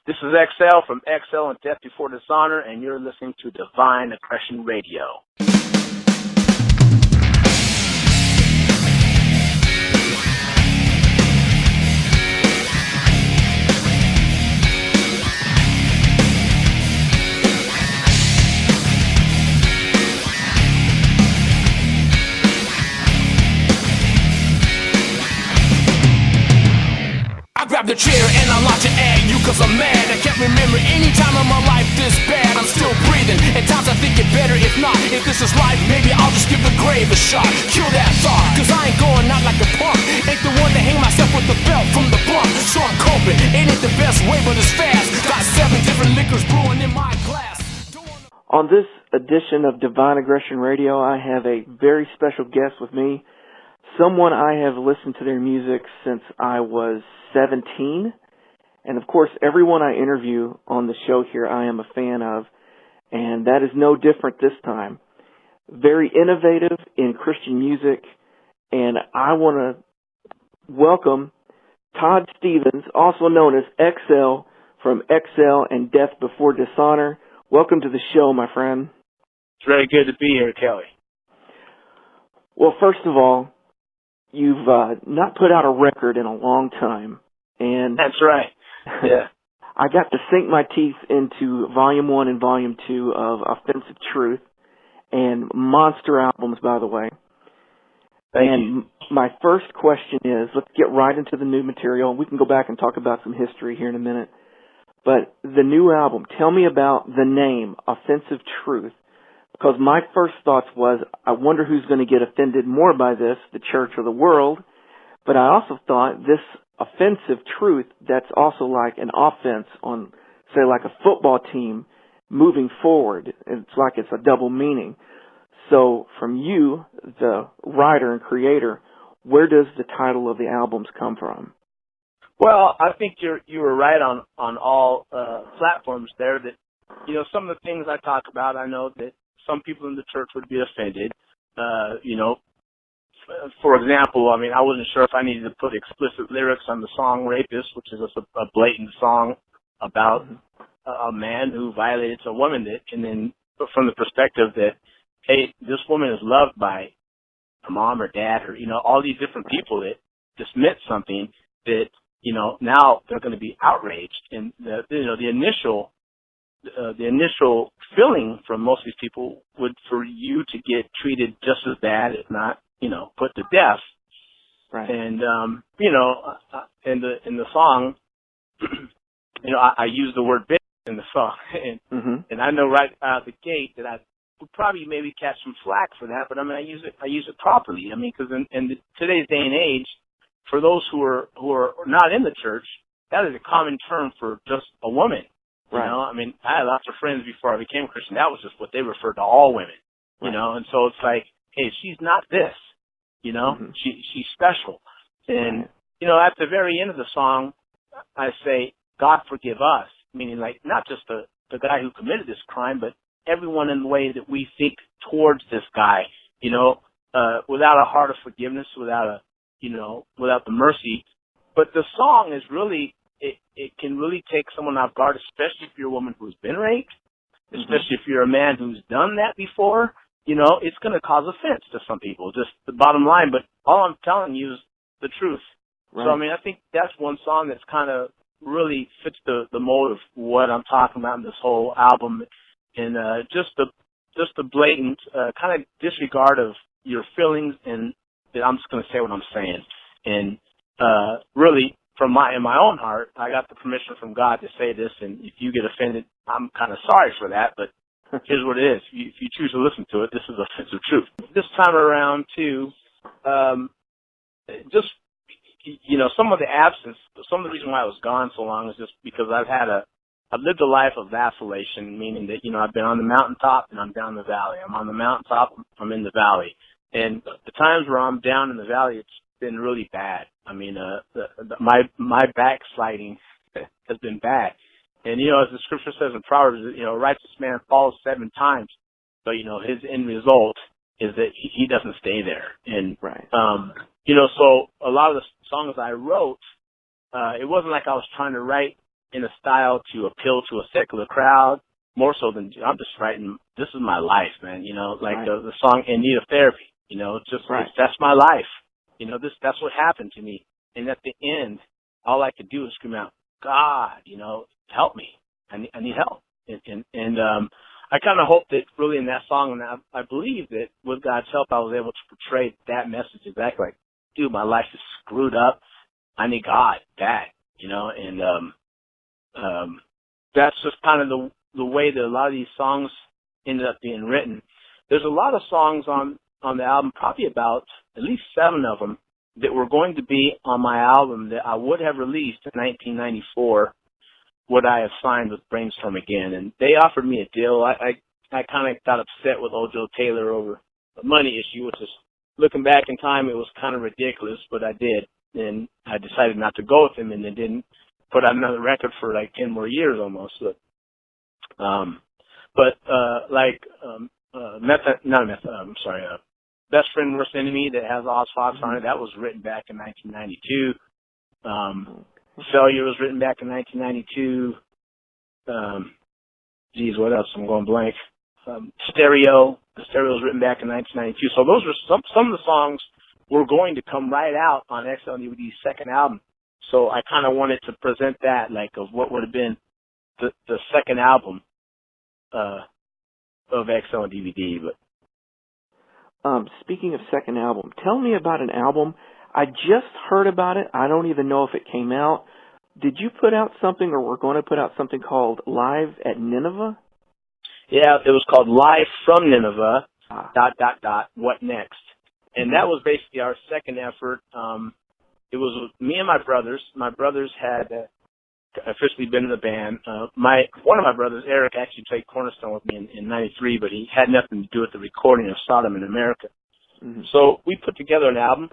This is XL from XL and Death Before Dishonor, and you're listening to Divine Aggression Radio. Grab the chair and I launch it at you cause I'm mad. I can't remember any time in my life this bad. I'm still breathing. At times I think it better. If not, if this is life, maybe I'll just give the grave a shot. Kill that thought, cause I ain't going out like a punk. Ain't the one to hang myself with the belt from the blunt. So I'm coping. Ain't it the best way, but it's fast. Got 7 different liquors brewing in my glass. On this edition of Divine Aggression Radio, I have a very special guest with me. Someone I have listened to their music since I was 17. And of course, everyone I interview on the show here, I am a fan of. And that is no different this time. Very innovative in Christian music. And I want to welcome Todd Stevens, also known as XL, from XL and Death Before Dishonor. Welcome to the show, my friend. It's very good to be here, Kelly. Well, first of all, you've not put out a record in a long time. And that's right. Yeah. I got to sink my teeth into Volume 1 and Volume 2 of Offensive Truth, and monster albums, by the way. Thank you. My first question is, let's get right into the new material. We can go back and talk about some history here in a minute. But the new album, tell me about the name, Offensive Truth. Because my first thoughts was, I wonder who's going to get offended more by this, the church or the world. But I also thought this offensive truth, that's also like an offense on, say, like a football team moving forward. It's like it's a double meaning. So from you, the writer and creator, where does the title of the albums come from? Well, I think you were right on all platforms there that, you know, some of the things I talk about, I know that some people in the church would be offended. You know, for example, I mean, I wasn't sure if I needed to put explicit lyrics on the song Rapist, which is a blatant song about a man who violated a woman, and then from the perspective that, hey, this woman is loved by her mom or dad or, you know, all these different people that just meant something that, you know, now they're going to be outraged. And, the initial feeling from most of these people would for you to get treated just as bad, if not, you know, put to death. Right. And, you know, in the song, you know, I use the word bitch in the song. And I know right out of the gate that I would probably maybe catch some flack for that, but I mean, I use it properly. I mean, because in today's day and age, for those who are not in the church, that is a common term for just a woman. You know, I mean, I had lots of friends before I became a Christian. That was just what they referred to all women, you know, and so it's like, hey, she's not this, you know, she's special. And, you know, at the very end of the song, I say, God forgive us, meaning like not just the guy who committed this crime, but everyone in the way that we think towards this guy, you know, without a heart of forgiveness, without the mercy. But the song is really, it can really take someone off guard, especially if you're a woman who's been raped, especially if you're a man who's done that before. You know, it's going to cause offense to some people, just the bottom line. But all I'm telling you is the truth. Right. So, I mean, I think that's one song that's kind of really fits the mold of what I'm talking about in this whole album. And just the blatant kind of disregard of your feelings, and that I'm just going to say what I'm saying. And really, in my own heart, I got the permission from God to say this, and if you get offended, I'm kind of sorry for that, but here's what it is. If you choose to listen to it, this is offensive truth. This time around, too, just, you know, some of the reason why I was gone so long is just because I've lived a life of vacillation, meaning that, you know, I've been on the mountaintop and I'm down in the valley. I'm on the mountaintop, I'm in the valley. And the times where I'm down in the valley, it's been really bad. I mean, my backsliding has been bad. And, you know, as the scripture says in Proverbs, you know, a righteous man falls 7 times, but, you know, his end result is that he doesn't stay there. And, you know, so a lot of the songs I wrote, it wasn't like I was trying to write in a style to appeal to a secular crowd, more so than I'm just writing. This is my life, man. You know, like the song "In Need of Therapy." You know, that's my life. You know, that's what happened to me. And at the end, all I could do was scream out, "God, you know, help me. I need help." And I kind of hope that really in that song, and I believe that with God's help, I was able to portray that message exactly. Like, dude, my life is screwed up. I need God bad, you know. And that's just kind of the way that a lot of these songs ended up being written. There's a lot of songs on the album, probably about at least 7 of them, that were going to be on my album that I would have released in 1994 would I have signed with Brainstorm again. And they offered me a deal. I kind of got upset with old Joe Taylor over the money issue, which is, looking back in time, it was kind of ridiculous, but I did. And I decided not to go with him, and then didn't put out another record for like 10 more years almost. Best Friend, Worst Enemy, that has Oz Fox on it, that was written back in 1992. Failure was written back in 1992. What else? I'm going blank. Stereo. The Stereo was written back in 1992. So those were some of the songs were going to come right out on XL DBD's second album. So I kind of wanted to present that, like, of what would have been the second album of XL DVD. But speaking of second album, tell me about an album. I just heard about it. I don't even know if it came out. Did you put out something, or we're going to put out something called Live at Nineveh? Yeah, it was called Live from Nineveh, ... What Next? And that was basically our second effort. It was me and my brothers. My brothers had officially been in the band. One of my brothers, Eric, actually played Cornerstone with me in 93, but he had nothing to do with the recording of Sodom in America. Mm-hmm. So we put together an album.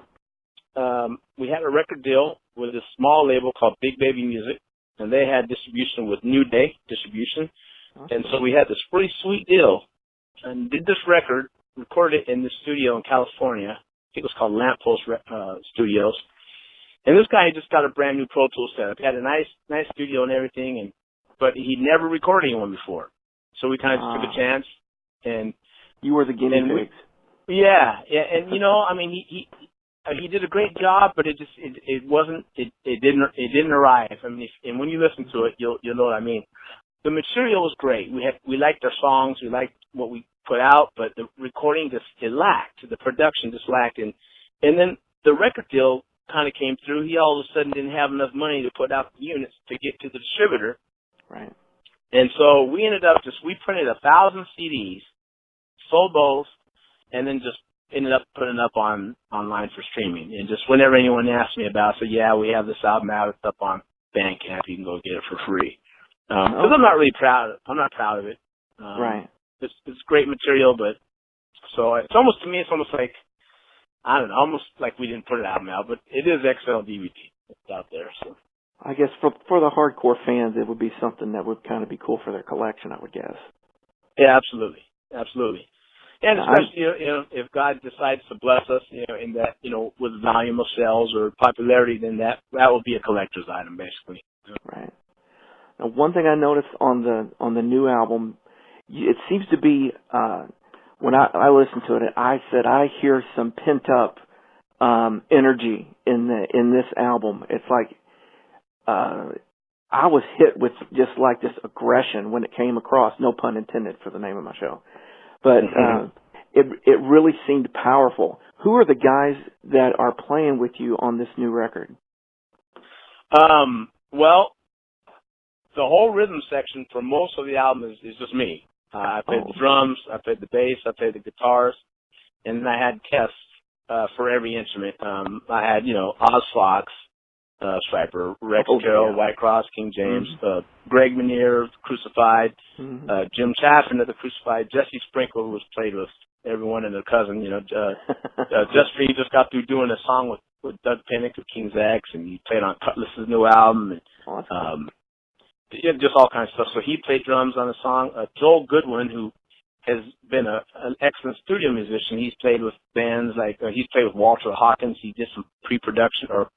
We had a record deal with a small label called Big Baby Music, and they had distribution with New Day Distribution. Okay. And so we had this pretty sweet deal and did this record, recorded it in the studio in California. I think it was called Lamppost Studios. And this guy just got a brand new Pro Tools setup. He had a nice studio and everything, but he'd never recorded anyone before. So we kind of just took a chance. And you were the guinea pigs. Yeah, and you know, I mean, he did a great job, but it didn't arrive. I mean, and when you listen to it, you'll know what I mean. The material was great. We liked our songs, we liked what we put out, but the recording it lacked. The production just lacked, and then the record deal kind of came through. He all of a sudden didn't have enough money to put out the units to get to the distributor. Right. And so we ended up we printed 1,000 CDs, sold those, and then just ended up putting it up online for streaming. And just whenever anyone asked me about it, I said, yeah, we have this album out. It's up on Bandcamp. You can go get it for free. Because I'm not really proud of it. Right. It's great material, but so it's almost, to me, it's almost like, I don't know, almost like we didn't put an album out, but it is XL DVD. It's out there. So I guess for the hardcore fans, it would be something that would kind of be cool for their collection, I would guess. Yeah, absolutely. And especially, you know, if God decides to bless us, you know, in that, you know, with volume of sales or popularity, then that will be a collector's item, basically. Right. Now, one thing I noticed on the new album, it seems to be when I listened to it, I said I hear some pent up energy in this album. It's like I was hit with just like this aggression when it came across. No pun intended for the name of my show, but it really seemed powerful. Who are the guys that are playing with you on this new record? Well, the whole rhythm section for most of the album is just me. I played the drums, I played the bass, I played the guitars, and then I had guests for every instrument. I had, you know, Oz Fox, Striper, Rex Carroll, White Cross, King James, Greg Menier, Crucified, Jim Chaffin of the Crucified, Jesse Sprinkle, who was played with everyone and their cousin. You know, he just got through doing a song with Doug Pinnick of King's X, and he played on Cutlass's new album. And, just all kinds of stuff. So he played drums on the song. Joel Goodwin, who has been an excellent studio musician, he's played with bands like, he's played with Walter Hawkins. He did some pre-production or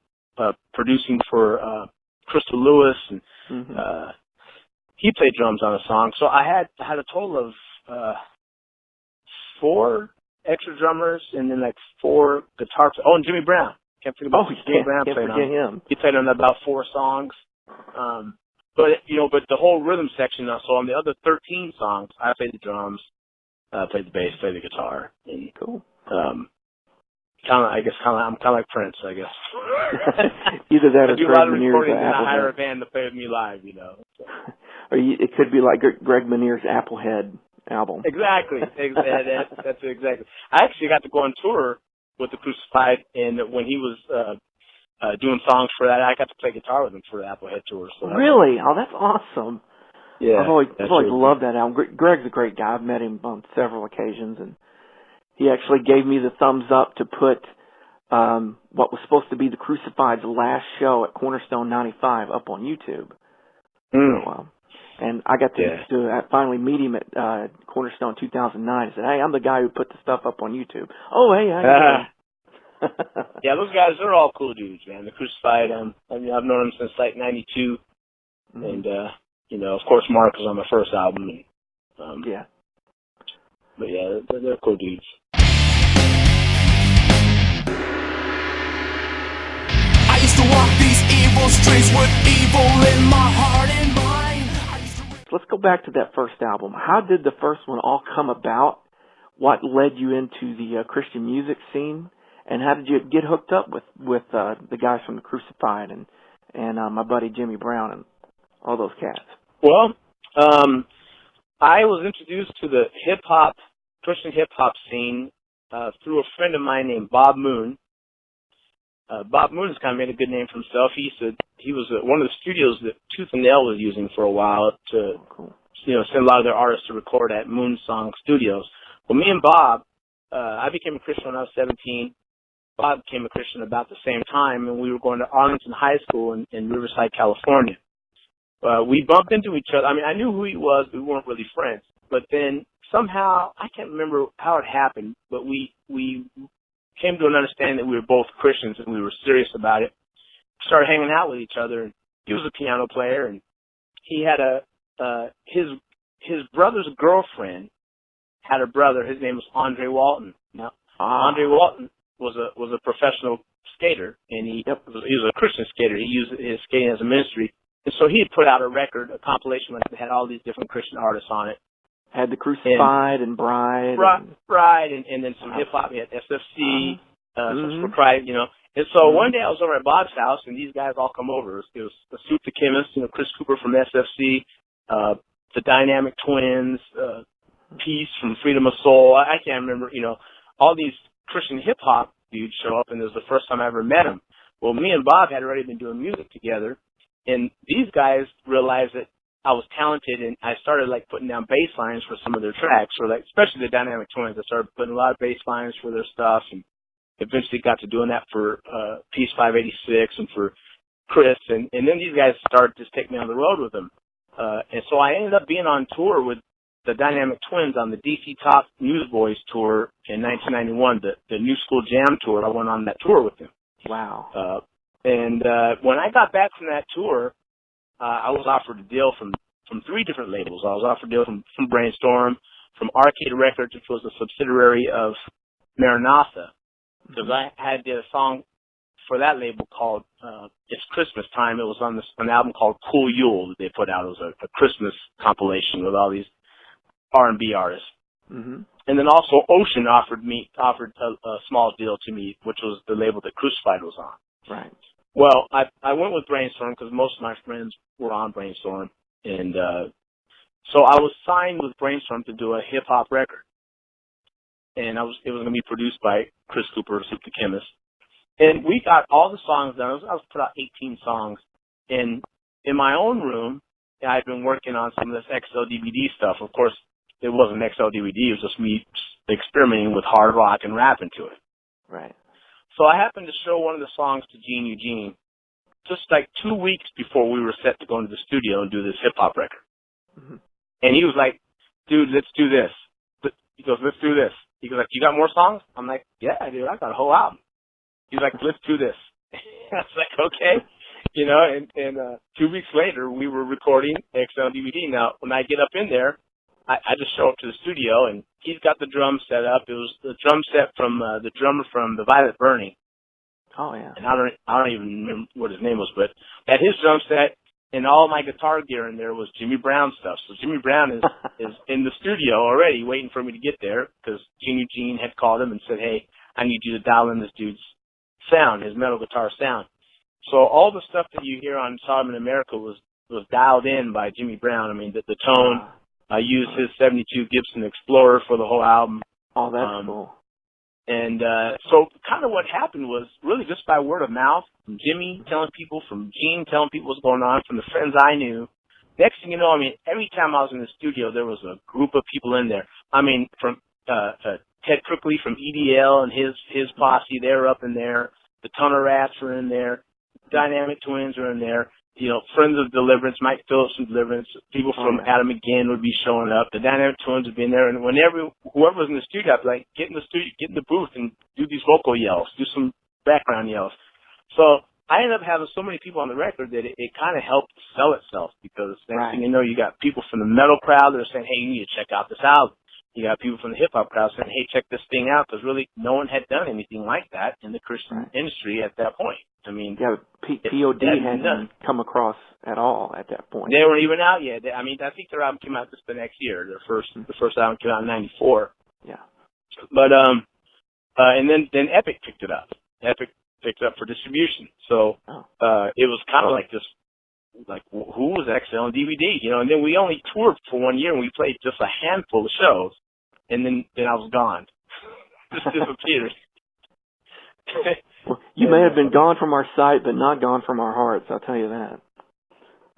producing for Crystal Lewis, and Mm-hmm. he played drums on the song. So I had a total of 4 extra drummers and then like 4 guitar players. Oh, and Jimmy Brown. Can't forget about Jimmy Brown. Can't forget him. He played on about 4 songs. But the whole rhythm section. So on the other 13 songs, I played the drums, played the bass, played the guitar. And, cool. I'm kind of like Prince, I guess. Either that or I do a lot of Greg Meniere's recordings and I Applehead. hire a band to play with me live, So. Or it could be like Greg Meniere's Applehead album. Exactly. That's exactly. I actually got to go on tour with the Crucified, and when he was doing songs for that, I got to play guitar with him for the Applehead tour. So Really? Oh, that's awesome. Yeah. I've always loved that album. Greg's a great guy. I've met him on several occasions, and he actually gave me the thumbs up to put what was supposed to be the Crucified's last show at Cornerstone 95 up on YouTube. So, and I got to finally meet him at Cornerstone 2009. He said, "Hey, I'm the guy who put the stuff up on YouTube." Oh, hey, how you doing? Yeah, those guys, they're all cool dudes, man. The Crucified, I've known them since like 92. And, of course, Mark was on my first album. And, yeah. But yeah, they're cool dudes. I used to walk these evil streets with evil in my heart and mind. Let's go back to that first album. How did the first one all come about? What led you into the Christian music scene? And how did you get hooked up with the guys from the Crucified and my buddy Jimmy Brown and all those cats? Well, I was introduced to the Christian hip-hop scene through a friend of mine named Bob Moon. Bob Moon has kind of made a good name for himself. He was one of the studios that Tooth and Nail was using for a while to, send a lot of their artists to record at Moon Song Studios. Well, me and Bob, I became a Christian when I was 17. Bob became a Christian about the same time, and we were going to Arlington High School in Riverside, California. We bumped into each other. I mean, I knew who he was, but we weren't really friends. But then somehow, I can't remember how it happened, but we came to an understanding that we were both Christians and we were serious about it. Started hanging out with each other. And he was a piano player, and he had his brother's girlfriend had a brother. His name was Andre Walton. Now, Andre Walton was a professional skater, and he was a Christian skater. He used his skating as a ministry. And so he had put out a record, a compilation that had all these different Christian artists on it. Had the Crucified and Bride. Bride, and then some hip-hop. He had SFC, some Propriety, And so one day I was over at Bob's house, and these guys all come over. It was Soup the Chemist, Chris Cooper from SFC, the Dynamic Twins, Peace from Freedom of Soul. I can't remember, all these Christian hip-hop dudes show up, and it was the first time I ever met them. Well, me and Bob had already been doing music together, and these guys realized that I was talented, and I started putting down bass lines for some of their tracks, or especially the Dynamic Twins. I started putting a lot of bass lines for their stuff, and eventually got to doing that for Peace 586 and for Chris, and then these guys started to take me on the road with them, and so I ended up being on tour with the Dynamic Twins on the DC Top Newsboys tour in 1991, the New School Jam tour. I went on that tour with them. Wow. And when I got back from that tour, I was offered a deal from 3 different labels. I was offered a deal from Brainstorm, from Arcade Records, which was a subsidiary of Maranatha, because I had a song for that label called It's Christmas Time. It was on an album called Cool Yule that they put out. It was a Christmas compilation with all these R&B artists. Mm-hmm. And then also Ocean offered a small deal to me, which was the label that Crucified was on. Right. Well, I went with Brainstorm because most of my friends were on Brainstorm, and so I was signed with Brainstorm to do a hip hop record, and it was going to be produced by Chris Cooper, Soup the Chemist, and we got all the songs done. I was put out 18 songs, and in my own room, I'd been working on some of this XL DBD stuff. Of course, it wasn't XL DVD; it was just me experimenting with hard rock and rap into it. Right. So I happened to show one of the songs to Gene Eugene just 2 weeks before we were set to go into the studio and do this hip-hop record. Mm-hmm. And he was like, dude, let's do this. He goes, let's do this. He goes, you got more songs? I'm like, yeah, dude, I got a whole album. He's like, let's do this. I was like, okay. and 2 weeks later, we were recording XL DBD. Now, when I get up in there, I just show up to the studio, and he's got the drum set up. It was the drum set from the drummer from the Violet Burning. Oh, yeah. And I don't even remember what his name was, but at his drum set, and all my guitar gear in there was Jimmy Brown stuff. So Jimmy Brown is in the studio already waiting for me to get there because Gene had called him and said, hey, I need you to dial in this dude's sound, his metal guitar sound. So all the stuff that you hear on Sodom in America was dialed in by Jimmy Brown. I mean, the tone, I used his 72 Gibson Explorer for the whole album. Oh, that's cool. And so kind of what happened was really just by word of mouth, from Jimmy telling people, from Gene telling people what's going on, from the friends I knew. Next thing you know, I mean, every time I was in the studio, there was a group of people in there. I mean, from Ted Crookley from EDL and his posse, they're up in there. The Toner Rats are in there. Dynamic Twins are in there. Friends of Deliverance, Mike Phillips from Deliverance, people from Adam Again would be showing up. The Dynamic Twins would be in there, and whoever was in the studio, I'd be like, get in the studio, get in the booth, and do these vocal yells, do some background yells. So I ended up having so many people on the record that it kind of helped sell itself because next thing you know, you got people from the metal crowd that are saying, hey, you need to check out this album. You got people from the hip-hop crowd saying, hey, check this thing out, because really no one had done anything like that in the Christian industry at that point. I mean, POD hadn't come across at all at that point. They weren't even out yet. I think their album came out just the next year. The first album came out in '94. Yeah. But and then Epic picked it up. Epic picked it up for distribution. So it was kind of like this. Like, who was XL and DVD? And then we only toured for 1 year, and we played just a handful of shows, and then I was gone. Just disappeared. Well, you may have been gone from our site, but not gone from our hearts, I'll tell you that.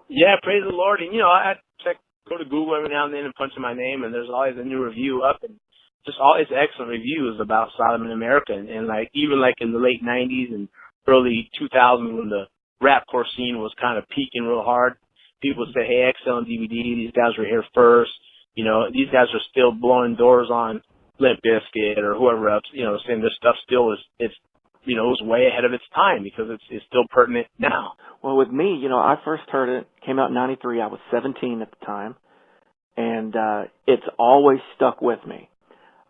Yeah, praise the Lord. And, I go to Google every now and then and punch in my name, and there's always a new review up, and just always excellent reviews about Sodom in America. And even in the late 90s and early 2000s when the rapcore scene was kind of peaking real hard, people would say, hey, XL and DVD, these guys were here first. These guys are still blowing doors on Limp Bizkit or whoever else, saying this stuff still it was way ahead of its time because it's still pertinent now. Well, with me, I first heard it, came out in 93. I was 17 at the time, and it's always stuck with me.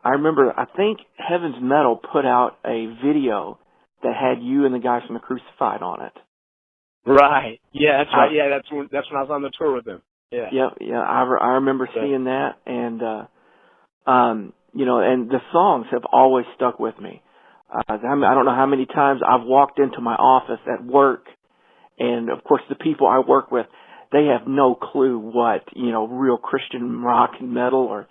I remember, I think Heaven's Metal put out a video that had you and the guys from the Crucified on it. Right. Yeah, that's right. Yeah, that's when I was on the tour with them. Yeah. Yeah. I remember seeing that, and and the songs have always stuck with me. I don't know how many times I've walked into my office at work, and of course the people I work with, they have no clue what real Christian rock and metal or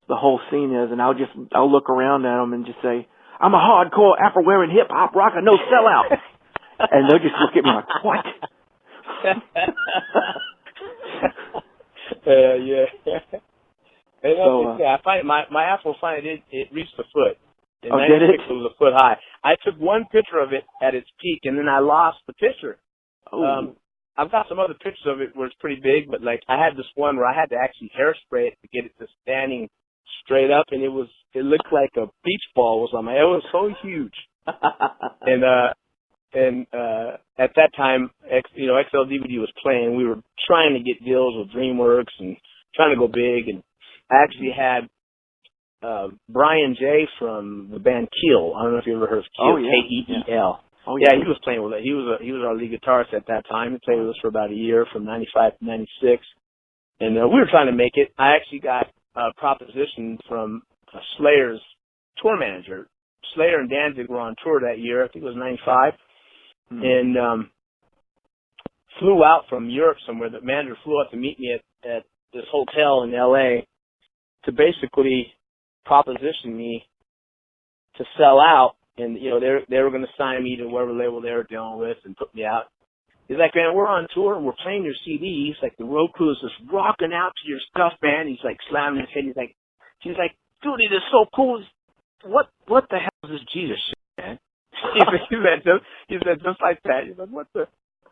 the whole scene is, and I'll look around at them and just say, I'm a hardcore Afro-wearing hip-hop rocker, no sellout. And they'll just look at me like, what? Yeah. So, I find my Afro finally it reached the foot. In did it? 96, it was a foot high. I took one picture of it at its peak, and then I lost the picture. I've got some other pictures of it where it's pretty big, but I had this one where I had to actually hairspray it to get it to standing straight up, and it looked like a beach ball was on my. It was so huge. And at that time, XL DVD was playing. We were trying to get deals with DreamWorks and trying to go big. And I actually had Brian J. from the band Keel. I don't know if you ever heard of Keel. K-E-E-L. Oh, yeah. Yeah, he was playing with it. He was our lead guitarist at that time. He played with us for about a year, from 95 to 96. And we were trying to make it. I actually got a proposition from Slayer's tour manager. Slayer and Danzig were on tour that year. I think it was 95. And flew out from Europe somewhere. The manager flew out to meet me at this hotel in L.A. to basically proposition me to sell out. And, they were going to sign me to whatever label they were dealing with and put me out. He's like, man, we're on tour and we're playing your CD. He's like, the road crew is just rocking out to your stuff, man. He's like slamming his head. He's like, dude, it is so cool. What the hell is this Jesus shit, man? He said just like that. He's like, what the?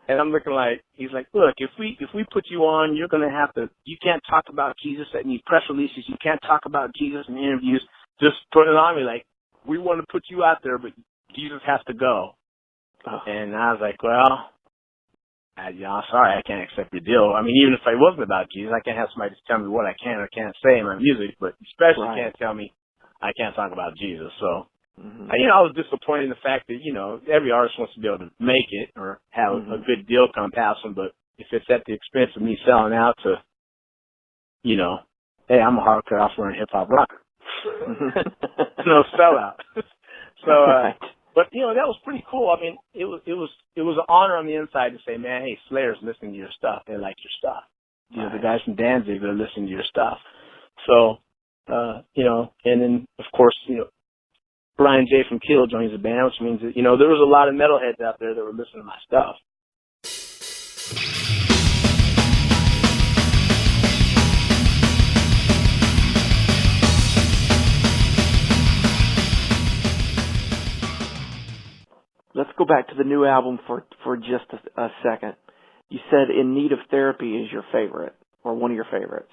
And I'm looking like, he's like, look, if we put you on, you're going to have to, you can't talk about Jesus at any press releases. You can't talk about Jesus in interviews. Just put it on me. Like, we want to put you out there, but Jesus has to go. And I was like, well, I'm sorry, I can't accept your deal. I mean, even if it wasn't about Jesus, I can't have somebody just tell me what I can or can't say in my music, but especially can't tell me I can't talk about Jesus. So, I was disappointed in the fact that, every artist wants to be able to make it or have a good deal come past them, but if it's at the expense of me selling out to, hey, I'm a hardcore off-road hip-hop rocker. No sellout. So, but that was pretty cool. I mean, it was an honor on the inside to say, man, hey, Slayer's listening to your stuff. They like your stuff. The guys from Danzig, they're listening to your stuff. So, and then of course, Brian J. from Kill joins the band, which means that, there was a lot of metalheads out there that were listening to my stuff. Let's go back to the new album for just a second. You said In Need of Therapy is your favorite, or one of your favorites.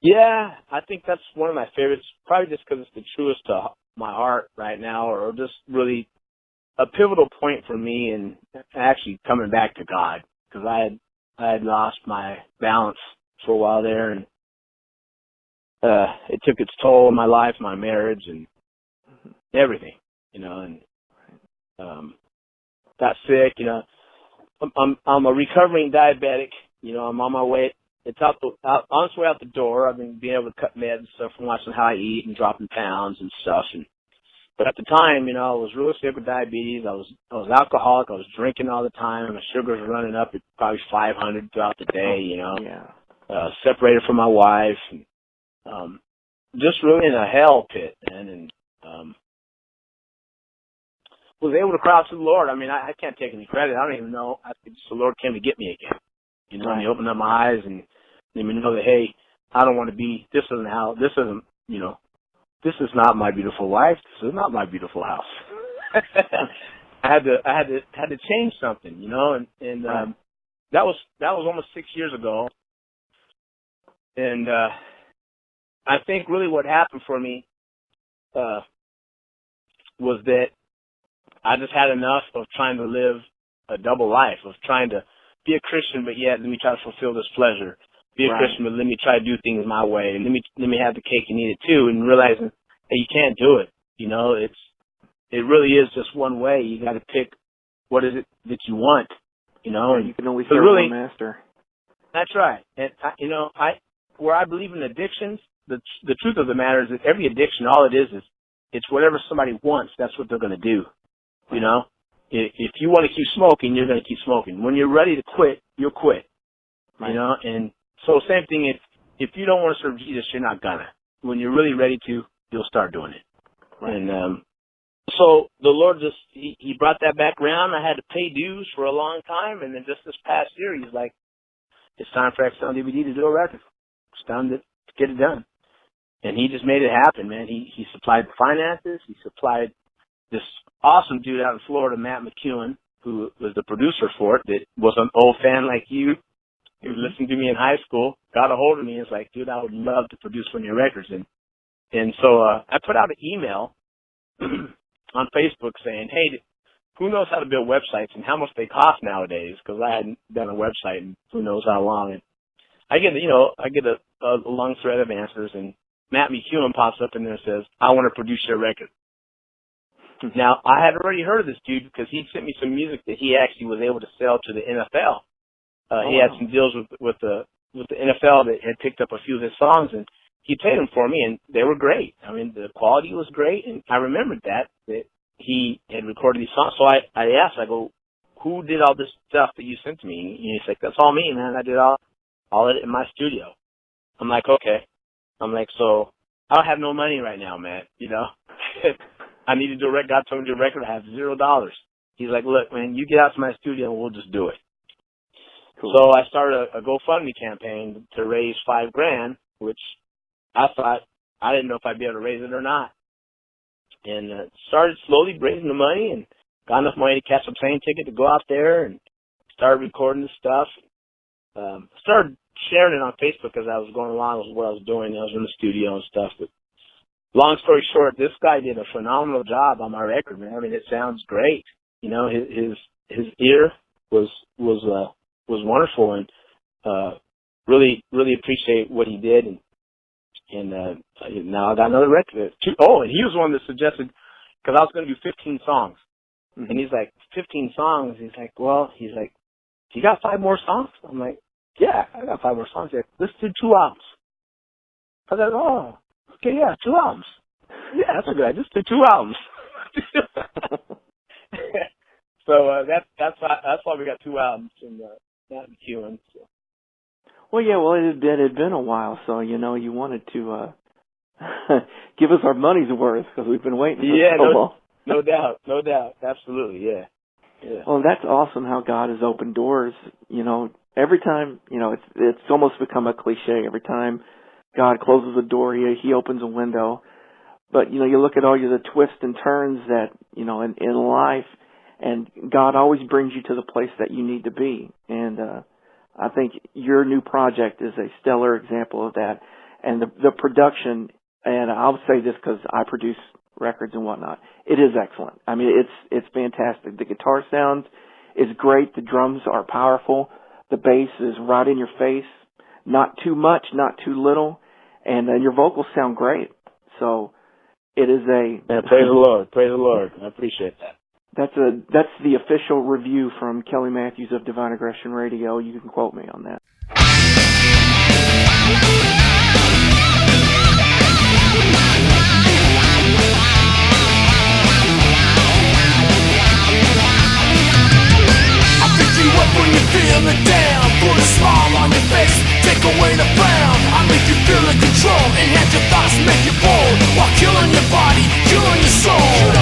Yeah, I think that's one of my favorites, probably just because it's the truest to my heart right now, or just really a pivotal point for me in actually coming back to God, because I had lost my balance for a while there, and it took its toll on my life, my marriage, and everything, and got sick, I'm a recovering diabetic, I'm on my way. It's on its way out the door. I've been being able to cut meds and stuff from watching how I eat and dropping pounds and stuff. But at the time, I was really sick with diabetes. I was alcoholic. I was drinking all the time. My sugars were running up at probably 500 throughout the day. Separated from my wife, and, just really in a hell pit, man. And was able to cry out to the Lord. I mean, I can't take any credit. I don't even know. The Lord came to get me again. And He opened up my eyes and let me know that, hey, I don't want to be, this is not my beautiful wife. This is not my beautiful house. I had to change something, and that was almost 6 years ago. And, I think really what happened for me, was that I just had enough of trying to live a double life, of trying to be a Christian, but yet let me try to fulfill this pleasure. Be a Christian, but let me try to do things my way, and let me have the cake and eat it too, and realizing that you can't do it. It really is just one way. You got to pick what is it that you want, And you can only serve one master. That's right. And where I believe in addictions, the truth of the matter is that every addiction, all it is it's whatever somebody wants. That's what they're going to do. If you want to keep smoking, you're going to keep smoking. When you're ready to quit, you'll quit. And so same thing, if you don't want to serve Jesus, you're not gonna. When you're really ready to, you'll start doing it. And so the Lord he brought that back around. I had to pay dues for a long time, and then just this past year, He's like, it's time for XL DBD to do a record. It's time to get it done. And He just made it happen, man. He supplied the finances. He supplied this awesome dude out in Florida, Matt McEwen, who was the producer for it, that was an old fan like you. He was listening to me in high school, got a hold of me, and was like, dude, I would love to produce one of your records. And so I put out an email on Facebook saying, hey, who knows how to build websites and how much they cost nowadays? Because I hadn't done a website in who knows how long. And I get a long thread of answers, and Matt McEwen pops up in there and says, I want to produce your record. Now, I had already heard of this dude because he sent me some music that he actually was able to sell to the NFL. He had some deals with the NFL that had picked up a few of his songs, and he played them for me, and they were great. I mean, the quality was great, and I remembered that he had recorded these songs. So I asked, I go, who did all this stuff that you sent to me? And he's like, that's all me, man. I did all of it in my studio. I'm like, okay. I'm like, so I don't have no money right now, man, I need to do a record. God told me to do a record. I have $0. He's like, look, man, you get out to my studio and we'll just do it. Cool. So I started a GoFundMe campaign to raise $5,000, which I thought, I didn't know if I'd be able to raise it or not. And started slowly raising the money and got enough money to catch a plane ticket to go out there and started recording the stuff. Started sharing it on Facebook as I was going along with what I was doing. I was in the studio and stuff. But long story short, this guy did a phenomenal job on my record, man. I mean, it sounds great. His ear was was wonderful, and really appreciate what he did, and now I got another record. And he was one that suggested, because I was going to do 15 songs, and he's like, 15 songs. He's like, you got 5 more songs? I'm like, yeah, I got 5 more songs. He's like, let's do 2 albums. I was like, oh, okay, yeah, 2 albums. Yeah, that's a good idea. Just do 2 albums. So that's why we got 2 albums in queuing. So. Well, yeah, it had been a while, so you wanted to give us our money's worth because we've been waiting for so long. No doubt, absolutely, yeah. Well, that's awesome how God has opened doors. Every time, it's almost become a cliche. Every time God closes a door, He opens a window. But you look at all the twists and turns that in life, and God always brings you to the place that you need to be. And I think your new project is a stellar example of that. And the production, and I'll say this because I produce records and whatnot, it is excellent. I mean, it's fantastic. The guitar sound is great. The drums are powerful. The bass is right in your face. Not too much, not too little. And your vocals sound great. So it is a... Yeah, praise the Lord. I appreciate that. That's the official review from Kelly Matthews of Divine Aggression Radio. You can quote me on that. I pick you up when you're feeling down, put a smile on your face, take away the frown. I make you feel in control, enhance your thoughts, make you bold, while killing your body, killing your soul.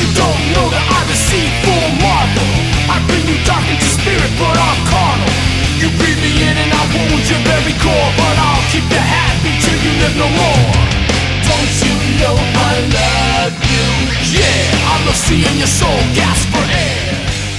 You don't know that I deceive full marvel. I bring you dark into spirit, but I'm carnal. You breathe me in and I wound your very core, but I'll keep you happy till you live no more. Don't you know I love you? Yeah, I love seeing your soul gasp for air.